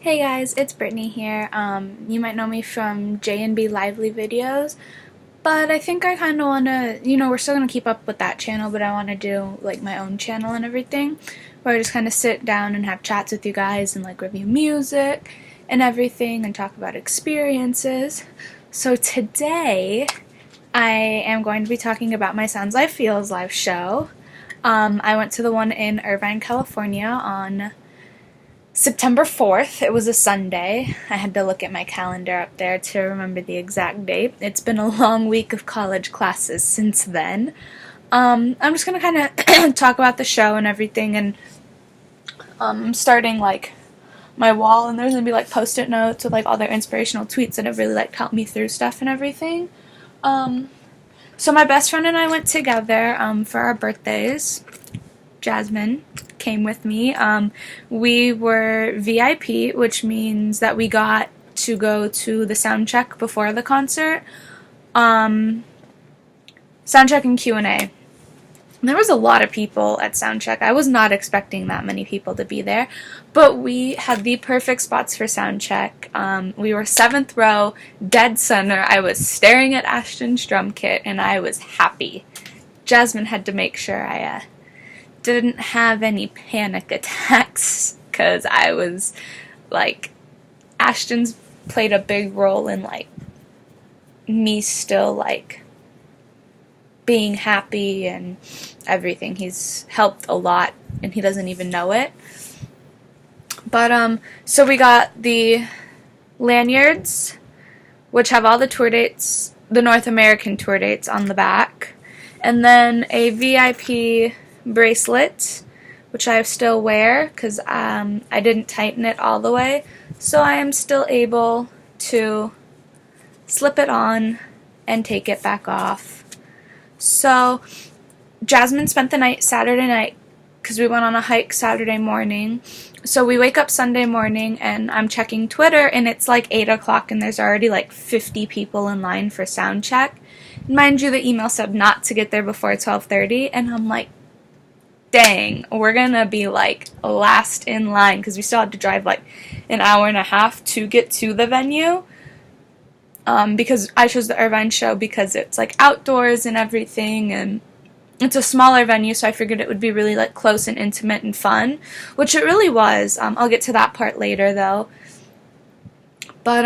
Hey guys, it's Brittany here. You might know me from J&B Lively videos, but I think I kind of want to, we're still going to keep up with that channel, but I want to do like my own channel and everything, where I just kind of sit down and have chats with you guys and like review music and everything and talk about experiences. So today I am going to be talking about my Sounds Life Feels live show. I went to the one in Irvine, California on September 4th. It was a Sunday. I had to look at my calendar up there to remember the exact date. It's been a long week of college classes since then. I'm just going to kind of talk about the show and everything, and I'm starting like my wall, and there's going to be like post-it notes with like all their inspirational tweets that have really like helped me through stuff and everything. So my best friend and I went together for our birthdays. Jasmine came with me. We were VIP, which means that we got to go to the sound check before the concert. Sound check and Q&A. There was a lot of people at sound check. I was not expecting that many people to be there, but we had the perfect spots for sound check. We were 7th row, dead center. I was staring at Ashton's drum kit, and I was happy. Jasmine had to make sure I didn't have any panic attacks, because I was like, Ashton's played a big role in like me still like being happy and everything. He's helped a lot and he doesn't even know it. But so we got the lanyards, which have all the tour dates, the North American tour dates on the back, and then a VIP bracelet, which I still wear because I didn't tighten it all the way, so I am still able to slip it on and take it back off. So Jasmine spent the night Saturday night because we went on a hike Saturday morning. So we wake up Sunday morning and I'm checking Twitter, and it's like 8 o'clock and there's already like 50 people in line for sound check. Mind you, the email said not to get there before 12:30, and I'm like, dang, we're gonna be like last in line because we still had to drive like an hour and a half to get to the venue. Because I chose the Irvine show because it's like outdoors and everything, and it's a smaller venue, so I figured it would be really like close and intimate and fun, which it really was. I'll get to that part later though. But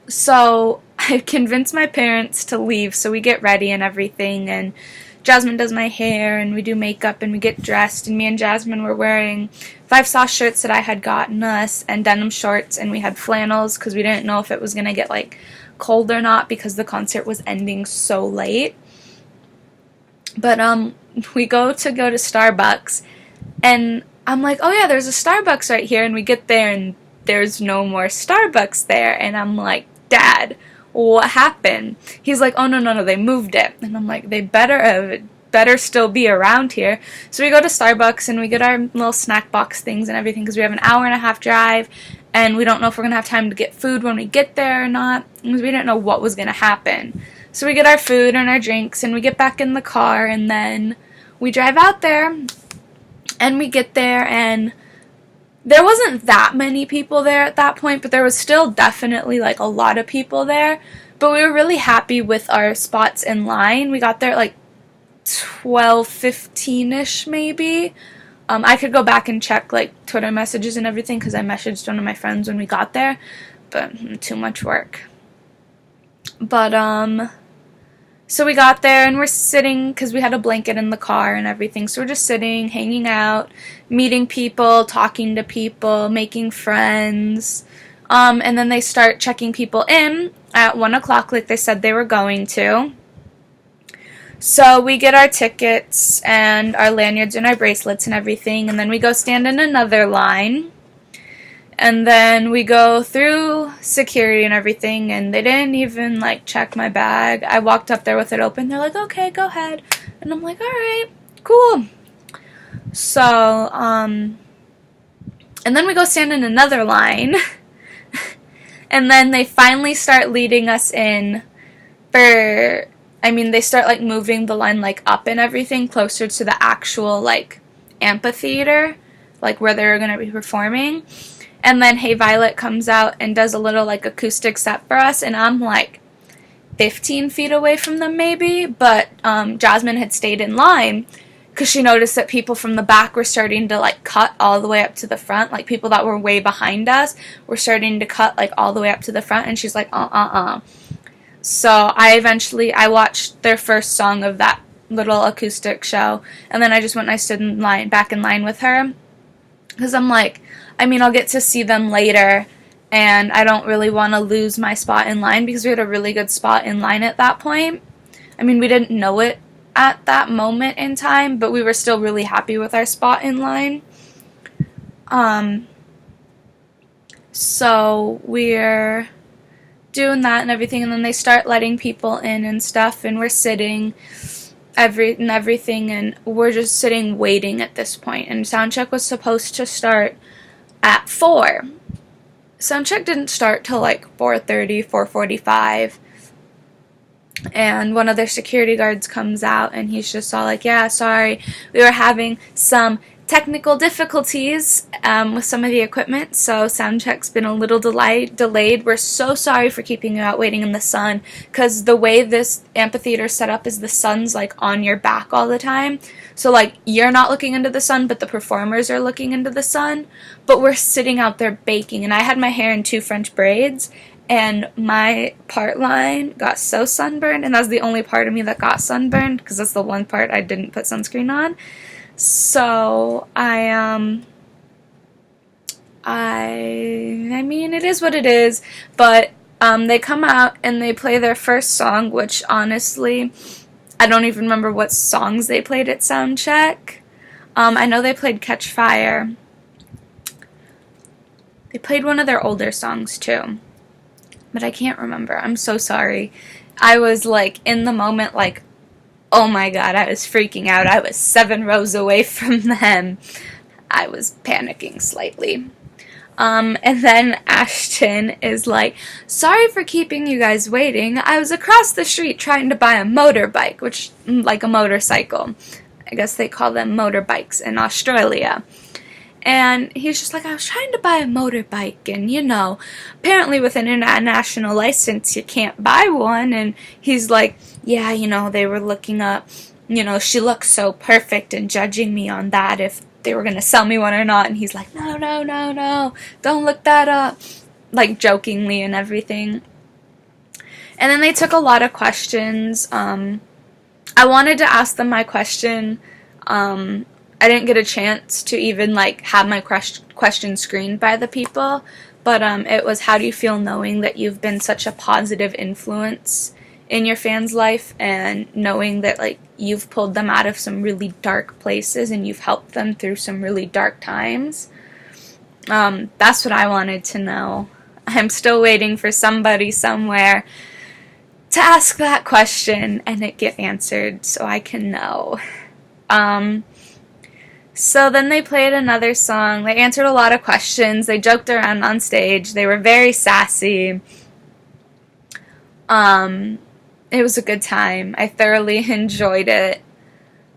so I convinced my parents to leave, so we get ready and everything, and Jasmine does my hair, and we do makeup, and we get dressed, and me and Jasmine were wearing 5 Sauce shirts that I had gotten us, and denim shorts, and we had flannels, because we didn't know if it was going to get, like, cold or not, because the concert was ending so late. But, we go to Starbucks, and I'm like, oh yeah, there's a Starbucks right here, and we get there, and there's no more Starbucks there, and I'm like, Dad, what happened? He's like, oh no, they moved it. And I'm like, they better still be around here. So we go to Starbucks and we get our little snack box things and everything, because we have an hour and a half drive and we don't know if we're gonna have time to get food when we get there or not, because we didn't know what was gonna happen. So we get our food and our drinks and we get back in the car, and then we drive out there and we get there, and there wasn't that many people there at that point, but there was still definitely like a lot of people there. But we were really happy with our spots in line. We got there at like 12:15ish maybe. I could go back and check like Twitter messages and everything, because I messaged one of my friends when we got there, but too much work. But so we got there and we're sitting, because we had a blanket in the car and everything, so we're just sitting, hanging out, meeting people, talking to people, making friends. And then they start checking people in at 1 o'clock like they said they were going to. So we get our tickets and our lanyards and our bracelets and everything, and then we go stand in another line. And then we go through security and everything, and they didn't even, like, check my bag. I walked up there with it open. They're like, okay, go ahead. And I'm like, all right, cool. So, and then we go stand in another line. And then they finally start leading us in they start, like, moving the line, like, up and everything closer to the actual, like, amphitheater, like, where they're going to be performing. And then Hey Violet comes out and does a little like acoustic set for us, and I'm like 15 feet away from them maybe, but Jasmine had stayed in line because she noticed that people from the back were starting to like cut all the way up to the front, like people that were way behind us were starting to cut like all the way up to the front, and she's like So I watched their first song of that little acoustic show, and then I just went and I stood in line, back in line with her, because I'm like, I mean, I'll get to see them later, and I don't really want to lose my spot in line, because we had a really good spot in line at that point. I mean, we didn't know it at that moment in time, but we were still really happy with our spot in line. So we're doing that and everything, and then they start letting people in and stuff, and we're sitting everything, and we're just sitting waiting at this point, and soundcheck was supposed to start at 4. Soundcheck didn't start till like 4:30, 4:45. And one of their security guards comes out, and he's just all like, yeah, sorry, we were having some technical difficulties with some of the equipment, so soundcheck's been a little delayed. We're so sorry for keeping you out waiting in the sun, because the way this amphitheater is set up is the sun's like on your back all the time. So like you're not looking into the sun, but the performers are looking into the sun. But we're sitting out there baking, and I had my hair in 2 French braids, and my part line got so sunburned, and that was the only part of me that got sunburned, because that's the one part I didn't put sunscreen on. So I mean, it is what it is, but they come out and they play their first song, which honestly, I don't even remember what songs they played at soundcheck. I know they played Catch Fire. They played one of their older songs too, but I can't remember. I'm so sorry. I was like in the moment like, oh my god, I was freaking out. I was 7 rows away from them. I was panicking slightly. And then Ashton is like, sorry for keeping you guys waiting. I was across the street trying to buy a motorbike, which, like a motorcycle. I guess they call them motorbikes in Australia. And he's just like, I was trying to buy a motorbike, and you know, apparently with an international license you can't buy one. And he's like, yeah, you know, they were looking up, you know, she looks so perfect, and judging me on that if they were going to sell me one or not. And he's like, no, don't look that up, like jokingly and everything. And then they took a lot of questions. I wanted to ask them my question. I didn't get a chance to even like have my question screened by the people, but it was, how do you feel knowing that you've been such a positive influence in your fans' life, and knowing that like you've pulled them out of some really dark places and you've helped them through some really dark times? That's what I wanted to know. I'm still waiting for somebody somewhere to ask that question and it get answered so I can know. So then they played another song. They answered a lot of questions. They joked around on stage. They were very sassy. It was a good time. I thoroughly enjoyed it.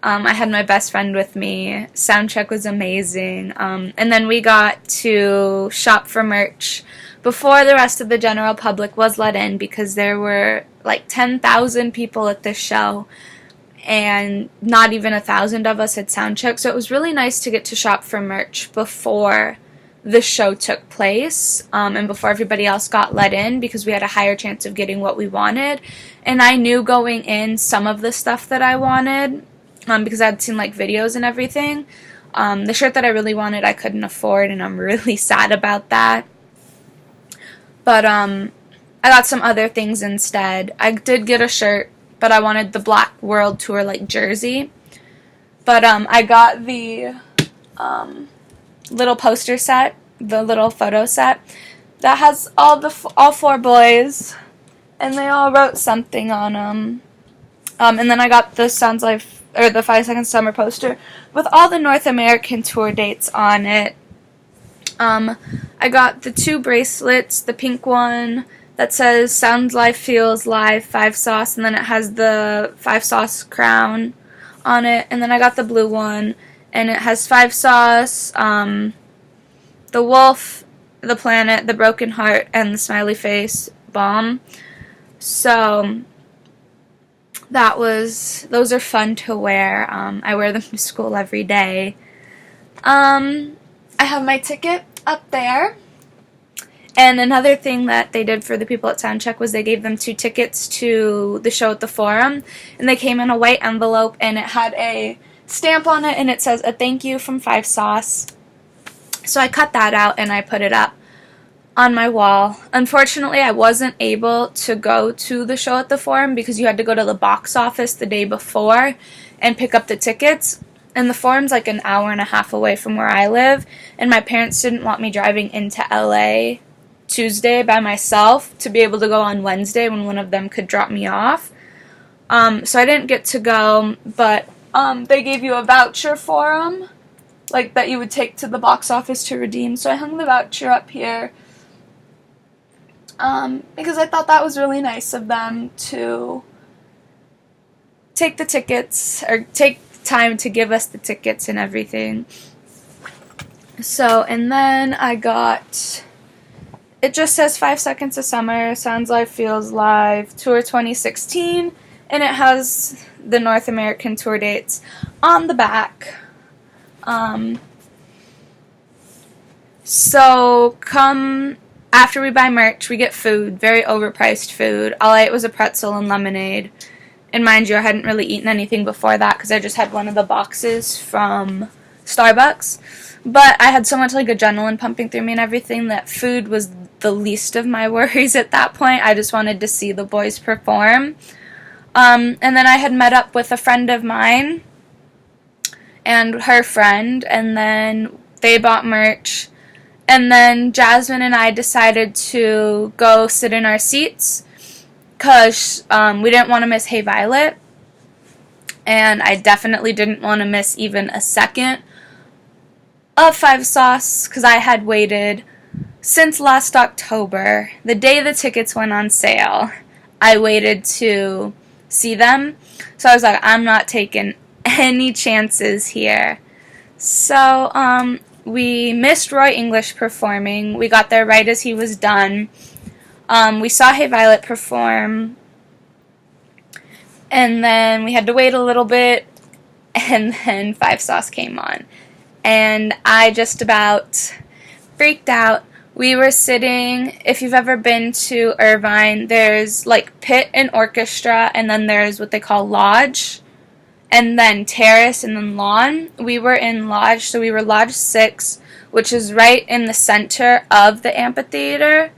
I had my best friend with me. Soundcheck was amazing. And then we got to shop for merch before the rest of the general public was let in, because there were like 10,000 people at this show, and not even 1,000 of us had soundcheck. So it was really nice to get to shop for merch before the show took place, and before everybody else got let in, because we had a higher chance of getting what we wanted. And I knew going in some of the stuff that I wanted, because I'd seen like videos and everything. The shirt that I really wanted I couldn't afford, and I'm really sad about that. But I got some other things instead. I did get a shirt, but I wanted the Black World Tour like jersey. But I got the little poster set, the little photo set that has all 4 boys, and they all wrote something on them. And then I got the Sounds Life, or the 5 Second Summer poster with all the North American tour dates on it. I got the 2 bracelets, the pink one that says Sounds Life Feels Live 5 Sauce, and then it has the 5 Sauce crown on it. And then I got the blue one, and it has 5 Sauce, the wolf, the planet, the broken heart, and the smiley face bomb. So those are fun to wear. I wear them to school every day. I have my ticket up there. And another thing that they did for the people at Soundcheck was they gave them 2 tickets to the show at the Forum. And they came in a white envelope, and it had a stamp on it, and it says, "A thank you from 5 Sauce." So I cut that out, and I put it up on my wall. Unfortunately, I wasn't able to go to the show at the Forum because you had to go to the box office the day before and pick up the tickets. And the Forum's like an hour and a half away from where I live, and my parents didn't want me driving into LA Tuesday by myself to be able to go on Wednesday when one of them could drop me off. So I didn't get to go, but they gave you a voucher for them, like that you would take to the box office to redeem. So I hung the voucher up here because I thought that was really nice of them to take the tickets, or take time to give us the tickets and everything. So, and then I got... It just says 5 Seconds of Summer, Sounds Live, Feels Live, Tour 2016, and it has the North American tour dates on the back. So come after we buy merch, we get food, very overpriced food. All I ate was a pretzel and lemonade. And mind you, I hadn't really eaten anything before that because I just had one of the boxes from Starbucks. But I had so much like adrenaline pumping through me and everything that food was the least of my worries at that point. I just wanted to see the boys perform. And then I had met up with a friend of mine and her friend, and then they bought merch. And then Jasmine and I decided to go sit in our seats because we didn't want to miss Hey Violet. And I definitely didn't want to miss even a second of 5 Sauce because I had waited since last October, the day the tickets went on sale. I waited to see them. So I was like, I'm not taking any chances here. So we missed Roy English performing. We got there right as he was done. We saw Hey Violet perform. And then we had to wait a little bit. And then 5 Sauce came on. And I just about freaked out. We were sitting, if you've ever been to Irvine, there's like pit and orchestra, and then there's what they call lodge, and then terrace, and then lawn. We were in lodge, so we were lodge 6, which is right in the center of the amphitheater.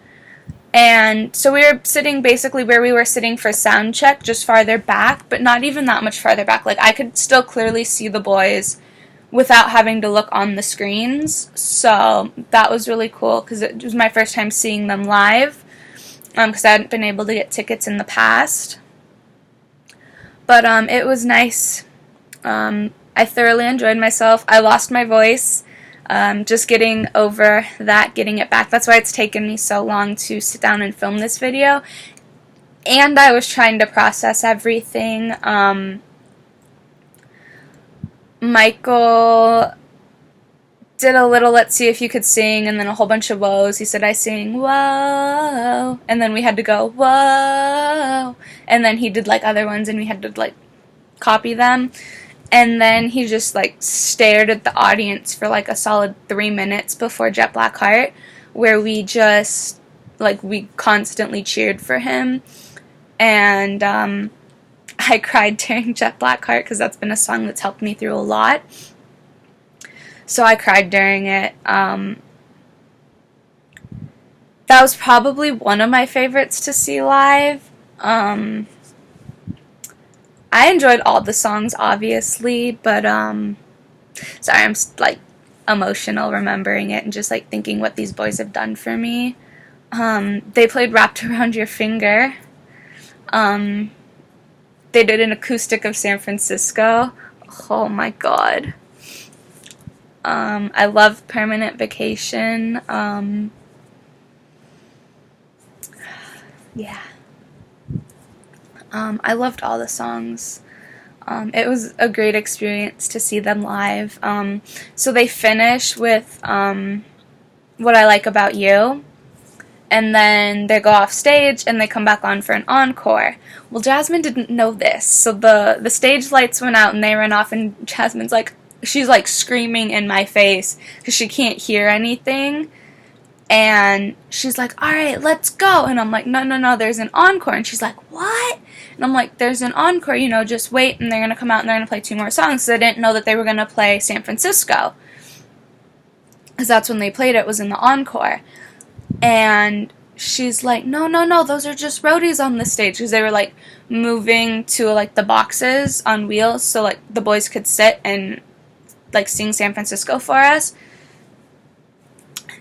And so we were sitting basically where we were sitting for sound check, just farther back, but not even that much farther back. Like I could still clearly see the boys without having to look on the screens. So that was really cool because it was my first time seeing them live because I hadn't been able to get tickets in the past. But it was nice. I thoroughly enjoyed myself. I lost my voice. Just getting over that, getting it back. That's why it's taken me so long to sit down and film this video. And I was trying to process everything. Michael did a little let's see if you could sing, and then a whole bunch of woes. He said, I sing, whoa, and then we had to go, whoa, and then he did like other ones, and we had to like copy them. And then he just like stared at the audience for like a solid 3 minutes before Jet Blackheart, where we just like we constantly cheered for him. And I cried during Jet Blackheart because that's been a song that's helped me through a lot. So I cried during it. That was probably one of my favorites to see live. I enjoyed all the songs, obviously, but sorry, I'm like emotional remembering it and just like thinking what these boys have done for me. They played Wrapped Around Your Finger. They did an acoustic of San Francisco. Oh my god. I love Permanent Vacation. Yeah. I loved all the songs. It was a great experience to see them live. So they finish with What I Like About You. And then they go off stage and they come back on for an encore. Well, Jasmine didn't know this, so the stage lights went out and they ran off, and Jasmine's like, she's like screaming in my face because she can't hear anything. And she's like, alright, let's go. And I'm like, no, there's an encore. And she's like, what? And I'm like, there's an encore, you know, just wait, and they're going to come out and they're going to play 2 more songs. So I didn't know that they were going to play San Francisco, because that's when they played it, was in the encore. And she's like, no, those are just roadies on the stage, because they were like moving to like the boxes on wheels so like the boys could sit and like sing San Francisco for us.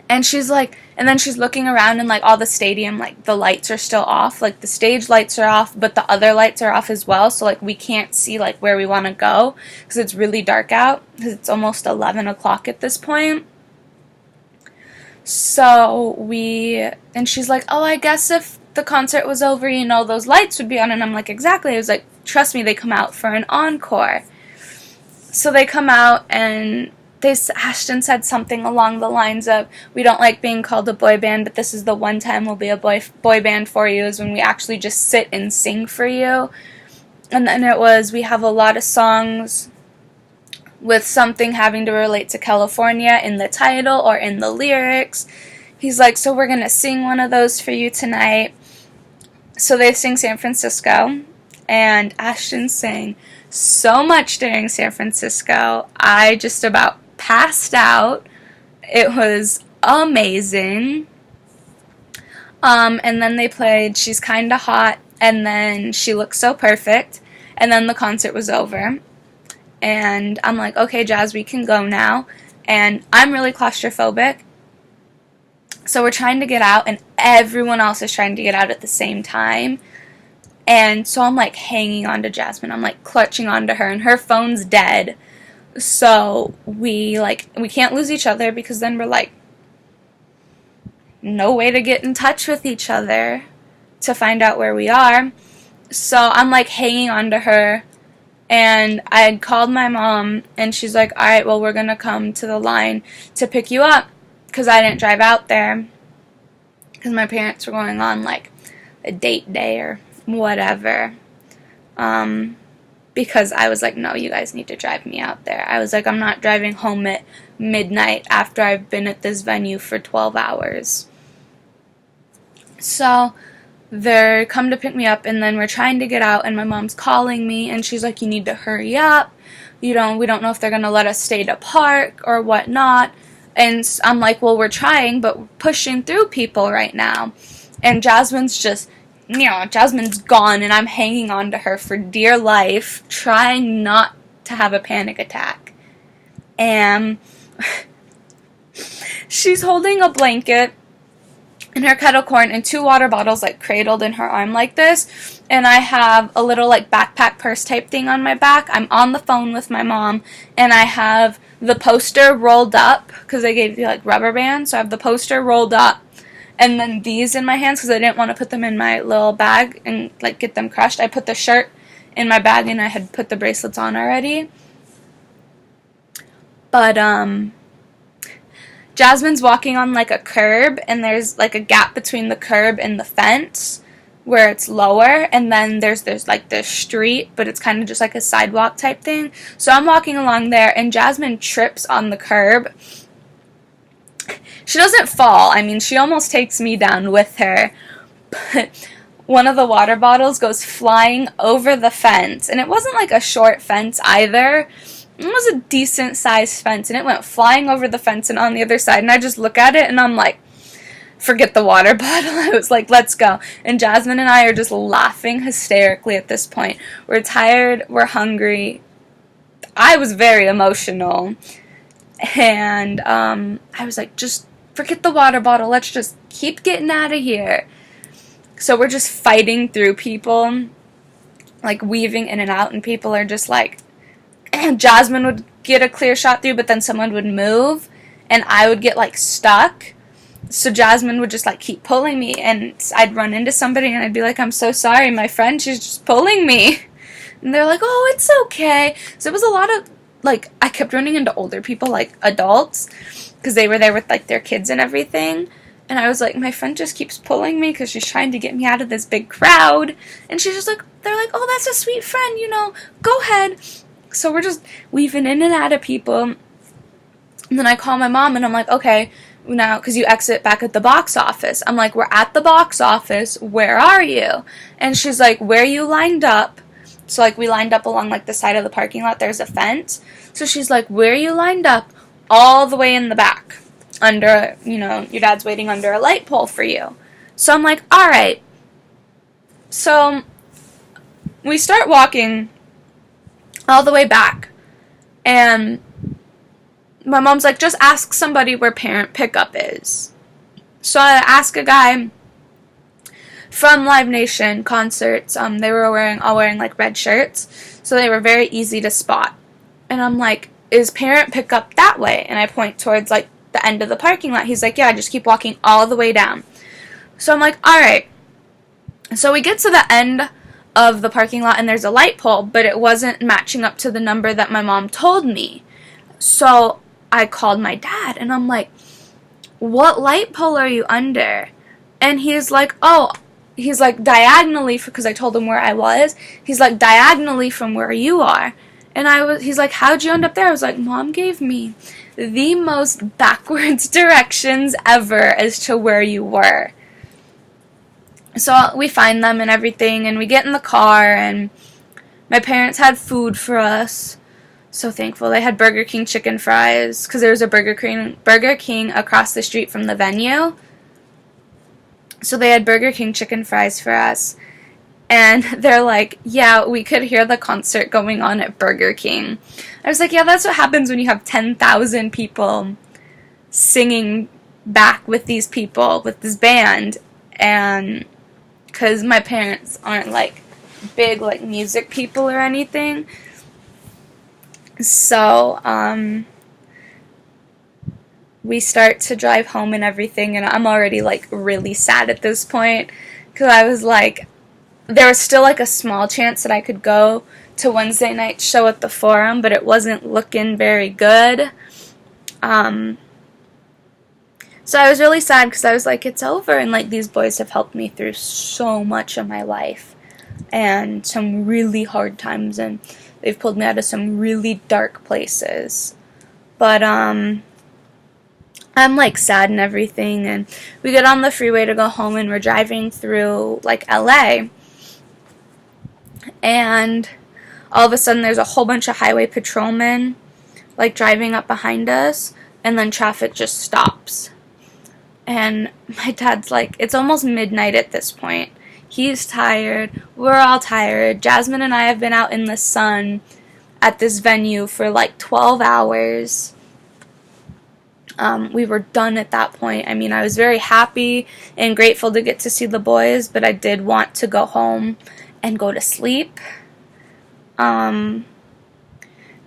And she's like, and then she's looking around and like all the stadium, like the lights are still off, like the stage lights are off, but the other lights are off as well, so like we can't see like where we want to go because it's really dark out, because it's almost 11 o'clock at this point. So and she's like, oh, I guess if the concert was over, you know, those lights would be on. And I'm like, exactly. I was like, trust me, they come out for an encore. So they come out, and Ashton said something along the lines of, we don't like being called a boy band, but this is the one time we'll be a boy band for you, is when we actually just sit and sing for you. And then it was, we have a lot of songs with something having to relate to California in the title or in the lyrics. He's like, so we're going to sing one of those for you tonight. So they sing San Francisco, and Ashton sang so much during San Francisco. I just about passed out. It was amazing. And then they played She's Kinda Hot, and then She Looks So Perfect, and then the concert was over. And I'm like, okay, Jazz, we can go now. And I'm really claustrophobic, so we're trying to get out, and everyone else is trying to get out at the same time. And so I'm like hanging on to Jasmine. I'm like clutching onto her, and her phone's dead. So we can't lose each other, because then we're like, no way to get in touch with each other to find out where we are. So I'm like hanging on to her. And I had called my mom, and she's like, alright, well, we're going to come to the line to pick you up, because I didn't drive out there, because my parents were going on, like, a date day or whatever, because I was like, no, you guys need to drive me out there. I was like, I'm not driving home at midnight after I've been at this venue for 12 hours. So they come to pick me up, and then we're trying to get out, and my mom's calling me, and she's like, you need to hurry up. We don't know if they're going to let us stay to park or whatnot. And I'm like, well, we're trying, but we're pushing through people right now. And Jasmine's just, Jasmine's gone, and I'm hanging on to her for dear life, trying not to have a panic attack. And she's holding a blanket and her kettle corn and 2 water bottles like cradled in her arm like this, and I have a little like backpack purse type thing on my back. I'm on the phone with my mom, and I have the poster rolled up, because they gave you like rubber bands, so I have the poster rolled up, and then these in my hands, because I didn't want to put them in my little bag and like get them crushed. I put the shirt in my bag, and I had put the bracelets on already. But Jasmine's walking on like a curb, and there's like a gap between the curb and the fence where it's lower, and then there's like the street, but it's kind of just like a sidewalk type thing. So I'm walking along there, and Jasmine trips on the curb. She doesn't fall. I mean, she almost takes me down with her, but one of the water bottles goes flying over the fence, and it wasn't like a short fence either. It was a decent sized fence, and it went flying over the fence and on the other side, and I just look at it, and I'm like, forget the water bottle. I was like, let's go. And Jasmine and I are just laughing hysterically at this point. We're tired, we're hungry. I was very emotional, and I was like, just forget the water bottle, let's just keep getting out of here. So we're just fighting through people, like weaving in and out, and people are just like, Jasmine would get a clear shot through, but then someone would move, and I would get like stuck. So Jasmine would just like keep pulling me, and I'd run into somebody, and I'd be like, I'm so sorry, my friend, she's just pulling me. And they're like, oh, it's okay. So it was a lot of, like, I kept running into older people, like adults, because they were there with, like, their kids and everything. And I was like, my friend just keeps pulling me because she's trying to get me out of this big crowd. And she's just like, they're like, oh, that's a sweet friend, you know, go ahead. So we're just weaving in and out of people. And then I call my mom and I'm like, okay, now, because you exit back at the box office. I'm like, we're at the box office. Where are you? And she's like, where you lined up? So, like, we lined up along, like, the side of the parking lot. There's a fence. So she's like, where you lined up? All the way in the back. Under, you know, your dad's waiting under a light pole for you. So I'm like, all right. So we start walking all the way back. And my mom's like, just ask somebody where parent pickup is. So I ask a guy from Live Nation concerts. They were all wearing like red shirts, so they were very easy to spot. And I'm like, is parent pickup that way? And I point towards like the end of the parking lot. He's like, yeah, just keep walking all the way down. So I'm like, all right. So we get to the end of the parking lot and there's a light pole, but it wasn't matching up to the number that my mom told me. So I called my dad and I'm like, what light pole are you under? And he's like, oh, he's like diagonally, because I told him where I was. He's like diagonally from where you are. And he's like, how'd you end up there? I was like, Mom gave me the most backwards directions ever as to where you were. So we find them and everything, and we get in the car, and my parents had food for us. So thankful. They had Burger King chicken fries, because there was a Burger King across the street from the venue. So they had Burger King chicken fries for us. And they're like, yeah, we could hear the concert going on at Burger King. I was like, yeah, that's what happens when you have 10,000 people singing back with these people, with this band. And because my parents aren't, like, big, like, music people or anything. So, we start to drive home and everything, and I'm already, like, really sad at this point. Because I was like, there was still, like, a small chance that I could go to Wednesday night's show at the Forum, but it wasn't looking very good. So I was really sad because I was like, it's over, and, like, these boys have helped me through so much of my life and some really hard times, and they've pulled me out of some really dark places. But, I'm, like, sad and everything, and we get on the freeway to go home, and we're driving through, like, LA, and all of a sudden there's a whole bunch of highway patrolmen, like, driving up behind us, and then traffic just stops. And my dad's like, it's almost midnight at this point. He's tired. We're all tired. Jasmine and I have been out in the sun at this venue for like 12 hours. We were done at that point. I mean, I was very happy and grateful to get to see the boys, but I did want to go home and go to sleep.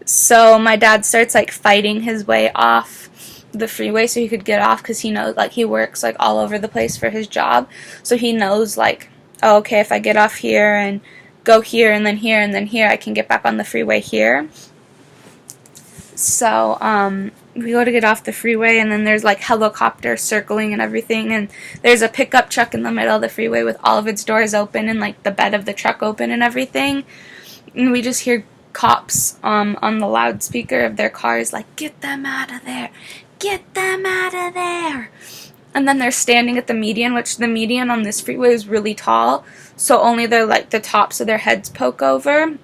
So my dad starts like fighting his way off the freeway so he could get off, because he knows, like, he works like all over the place for his job, so he knows, like, oh, okay, if I get off here and go here and then here and then here, I can get back on the freeway here. So we go to get off the freeway, and then there's like helicopters circling and everything, and there's a pickup truck in the middle of the freeway with all of its doors open and like the bed of the truck open and everything, and we just hear cops on the loudspeaker of their cars like, get them out of there, get them out of there. And then they're standing at the median, which the median on this freeway is really tall, so only the tops of their heads poke over.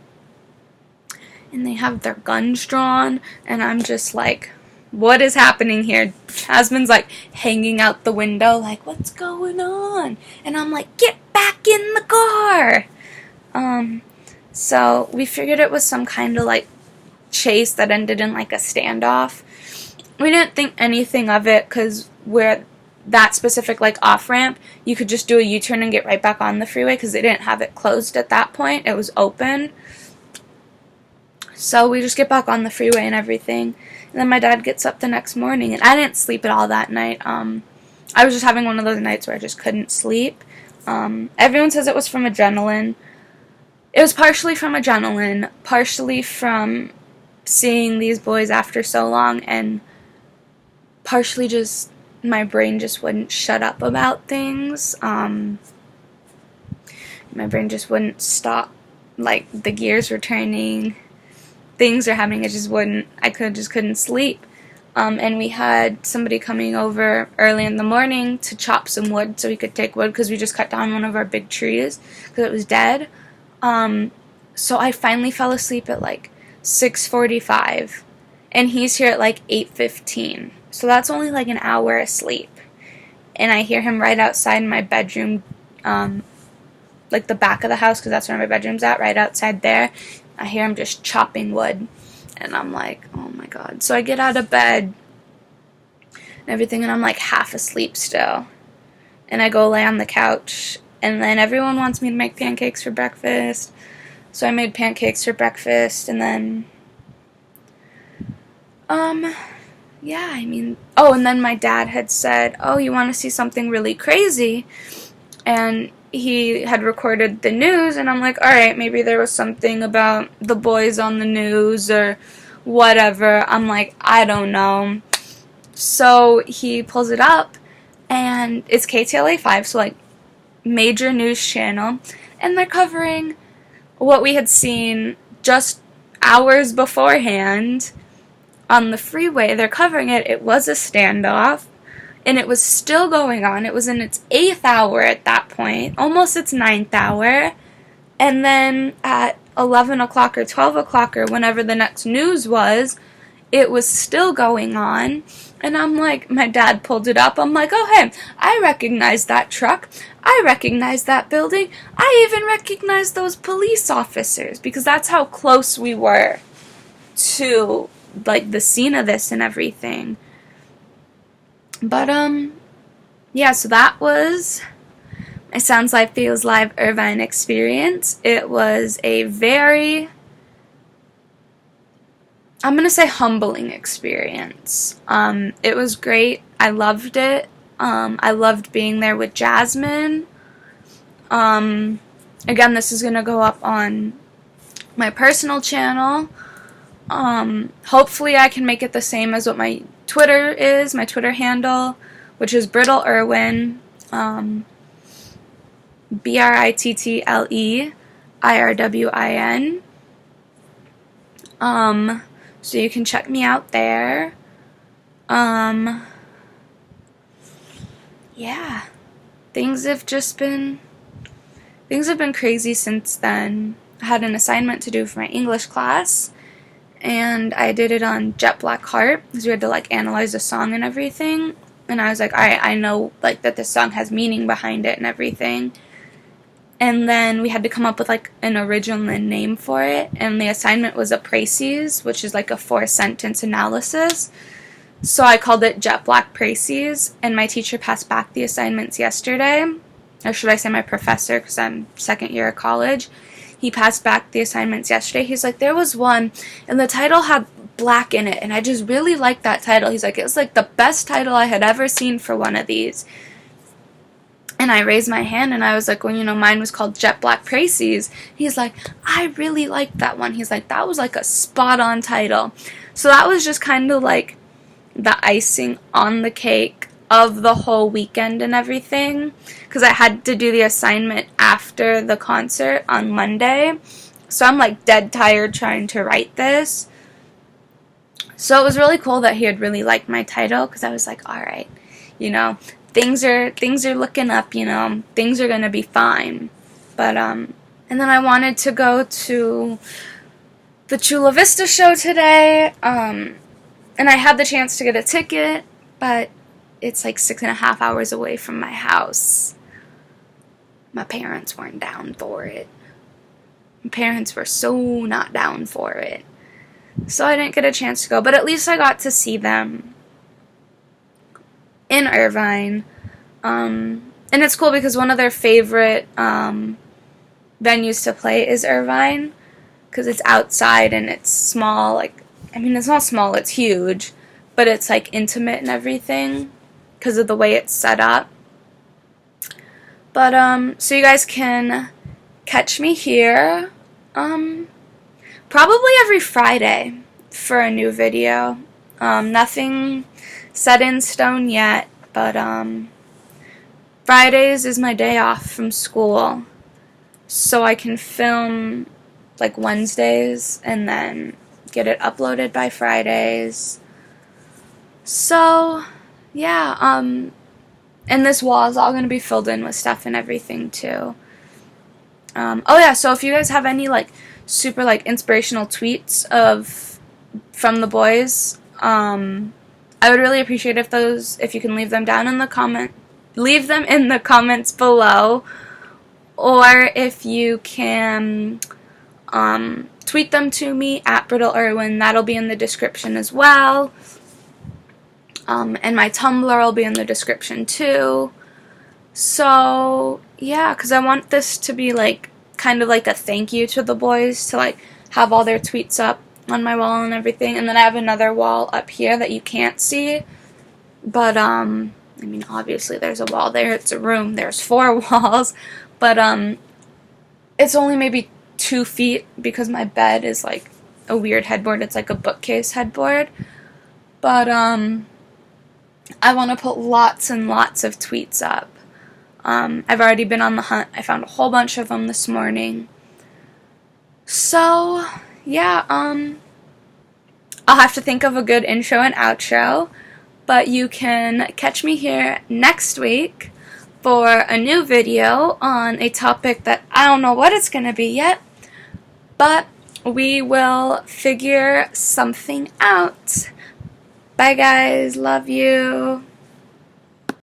And they have their guns drawn, and I'm just like, what is happening here? Jasmine's like hanging out the window like, what's going on? And I'm like, get back in the car. So we figured it was some kind of like chase that ended in like a standoff. We didn't think anything of it, because we're that specific like off ramp, you could just do a U-turn and get right back on the freeway, because they didn't have it closed at that point. It was open. So we just get back on the freeway and everything. And then my dad gets up the next morning, and I didn't sleep at all that night. I was just having one of those nights where I just couldn't sleep. Everyone says it was from adrenaline. It was partially from adrenaline, partially from seeing these boys after so long, and partially just my brain just wouldn't shut up about things. My brain just wouldn't stop. Like, the gears were turning, things are happening, I just couldn't sleep. And we had somebody coming over early in the morning to chop some wood so we could take wood, because we just cut down one of our big trees because it was dead. So I finally fell asleep at like 6:45, and he's here at like 8:15. So that's only like an hour of sleep. And I hear him right outside my bedroom, like the back of the house, because that's where my bedroom's at, right outside there. I hear him just chopping wood, and I'm like, oh my god. So I get out of bed and everything, and I'm like half asleep still. And I go lay on the couch, and then everyone wants me to make pancakes for breakfast. So I made pancakes for breakfast, and then, yeah, I mean, oh, and then my dad had said, oh, you want to see something really crazy? And he had recorded the news, and I'm like, alright, maybe there was something about the boys on the news, or whatever. I'm like, I don't know. So he pulls it up, and it's KTLA 5, so like, major news channel, and they're covering what we had seen just hours beforehand on the freeway. They're covering it. It was a standoff, and it was still going on. It was in its 8th hour at that point, almost its 9th hour, and then at 11 o'clock or 12 o'clock or whenever the next news was, it was still going on. And I'm like, my dad pulled it up. I'm like, oh, hey, I recognize that truck. I recognize that building. I even recognize those police officers, because that's how close we were to, like, the scene of this and everything. But, yeah, so that was my Sounds Live Feels Live Irvine experience. It was a very, I'm going to say, humbling experience. It was great. I loved it. I loved being there with Jasmine. Again, this is going to go up on my personal channel. Hopefully I can make it the same as what my Twitter is, my Twitter handle, which is brittleirwin, BRITTLEIRWIN. So you can check me out there. Yeah, things have been crazy since then. I had an assignment to do for my English class, and I did it on Jet Black Heart, because we had to like analyze the song and everything. And I was like, alright, I know like that this song has meaning behind it and everything. And then we had to come up with like an original name for it, and the assignment was a précis, which is like a 4-sentence analysis. So I called it Jet Black Précis, and my teacher passed back the assignments yesterday. Or should I say my professor, because I'm second year of college. He passed back the assignments yesterday. He's like, there was one, and the title had black in it, and I just really liked that title. He's like, it was like the best title I had ever seen for one of these. And I raised my hand, and I was like, well, you know, mine was called Jet Black Précis. He's like, I really liked that one. He's like, that was like a spot-on title. So that was just kind of like the icing on the cake of the whole weekend and everything, because I had to do the assignment after the concert on Monday, so I'm like dead tired trying to write this. So it was really cool that he had really liked my title, because I was like, alright, you know, things are looking up, you know, things are gonna be fine. But and then I wanted to go to the Chula Vista show today, and I had the chance to get a ticket, but it's like 6.5 hours away from my house. My parents weren't down for it. My parents were so not down for it. So I didn't get a chance to go, but at least I got to see them in Irvine. And it's cool because one of their favorite venues to play is Irvine, because it's outside and it's small. Like, I mean, it's not small, it's huge, but it's like intimate and everything because of the way it's set up. But so you guys can catch me here probably every Friday for a new video. Nothing set in stone yet, but Fridays is my day off from school, so I can film like Wednesdays and then get it uploaded by Fridays. So yeah, and this wall is all going to be filled in with stuff and everything too. Oh yeah, so if you guys have any like super like inspirational tweets from the boys, I would really appreciate if you can leave them in the comments below, or if you can tweet them to me at brittleirwin. That'll be in the description as well. And my Tumblr will be in the description too. So yeah, because I want this to be like kind of like a thank you to the boys, to like have all their tweets up on my wall and everything. And then I have another wall up here that you can't see, but I mean, obviously there's a wall there. It's a room. There's 4 walls, but it's only maybe 2 feet because my bed is like a weird headboard. It's like a bookcase headboard, but I want to put lots and lots of tweets up. I've already been on the hunt. I found a whole bunch of them this morning. So, yeah, I'll have to think of a good intro and outro, but you can catch me here next week for a new video on a topic that I don't know what it's going to be yet, but we will figure something out. Bye guys, love you.